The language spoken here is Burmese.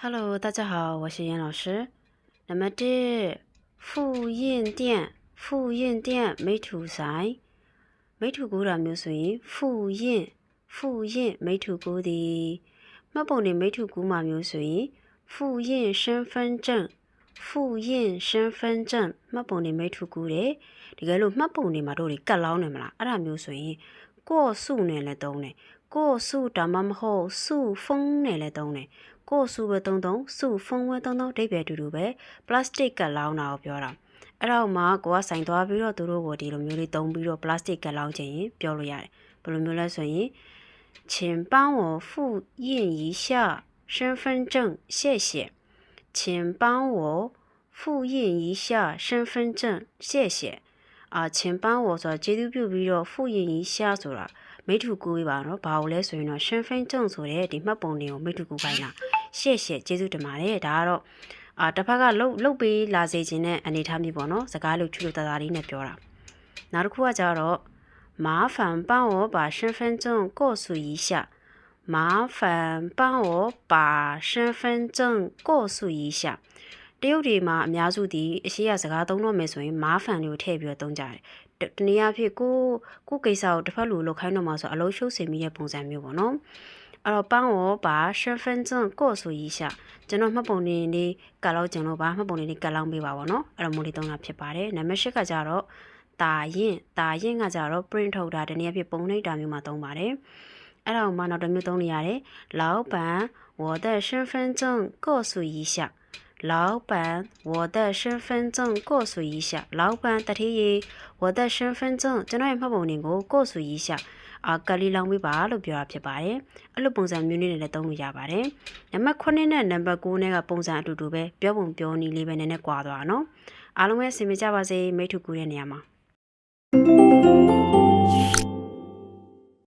Hello，大家好，我是严老师。那么这复印店美图晒，美图股啦，မျိုးဆိုရင်复印美图股的，မှတ်ပုံတင်美图股မှာမျိုးဆိုရင်复印身份证မှတ်ပုံတင်美图股တဲ့တကယ်လို့မှတ်ပုံတင်မှာတို့ကတ်လောင်းနေမလားအဲ့ဒါမျိုးဆိုရင်ကိုစုနဲ့လည်းတုံးတယ်ကိုစုဒါမှမဟုတ်စုဖုံးနဲ့လည်းတုံးတယ်ကိုစုပဲတုံးစုဖုံးပဲတုံးဒိပ်ပဲတူတူပဲပလတ်စတစ်ကတ်လောင်းတာကိုပြောတာအဲ့တော့မှကိုကဆိုင်သွားပြီးတော့သူတို့ကိုဒီလိုမျိုးလေးတုံးပြီးတော့ပလတ်စတစ်ကတ်လောင်းခြင်းရင်ပြောလို့ရတယ်ဘယ်လိုမျိုးလဲဆိုရင်请帮我复印一下身份证谢谢请帮我复印一下身份证谢谢请帮我ဆိုကျေးဇူးပြုပြီးတော့复印一下ဆိုတာမိထုကူပါနော်ဘာလို့လဲဆိုရင်တော့身份证ဆိုတဲ့ဒီမှတ်ပုံတွေကိုမိထုကူခိုင်းတာ谢谢ကျေးဇူးတင်ပါတယ်ဒါကတော့တစ်ဖက်ကလှုပ်ပေးလာစေခြင်းနဲ့အနေထားမျိုးပေါ့နော်စကားလို့ချူလို့တသားလေးနဲ့ပြောတာနောက်တစ်ခုကကြတော့麻烦帮我把身份证过数一下麻烦帮我把身份证过数一下တရုတ်တွေမှာအများစုဒီအရှိရစကားသုံးတော့မယ်ဆိုရင်麻烦လေးကိုထည့်ပြီးတော့သုံးကြတယ်တနည်းအားဖြင့်ကိုကိစ္စကိုတစ်ဖက်လူလောက်ခိုင်းတော့မှာဆိုအလုံးရှုပ်စင်မိရဲ့ပုံစံမျိုးပေါ့နော်အဲ့တော့帮我把身份证过数一下ကျွန်တော်မှတ်ပုံတင်လေးကတ်လောက်ကျင်လို့ပါမှတ်ပုံတင်လေးကတ်လောက်ပေးပါပေါ့နော်အဲ့တော့မိုးလေးသုံးတာဖြစ်ပါတယ်နံပါတ်၈ကကြတော့တာရင်ကကြတော့ print ထုတ်တာတနည်းအားဖြင့်ပုံနှိပ်တာမျိုးမှာသုံးပါတယ်အဲ့ဒါမှနောက်တစ်မျိုးသုံးနေရတယ်老板我的身份证过数一下老板我的身份证过数一下老板တတိယ我的身份证ကျွန်တော်ရဲ့မှတ်ပုံတင်ကို过数一下ကလီလောင်းပေးပါလို့ပြောတာဖြစ်ပါတယ်အဲ့လိုပုံစံမျိုးလေးနဲ့လည်းသုံးလို့ရပါတယ်နံပါတ်9နဲ့နံပါတ်9နဲ့ကပုံစံအတူတူပဲပြောပုံပြောနည်းလေးပဲနည်းနည်းကွာသွားနော်အားလုံးပဲအဆင်ပြေကြပါစေမိတ်ထုကူတဲ့နေရာမှာ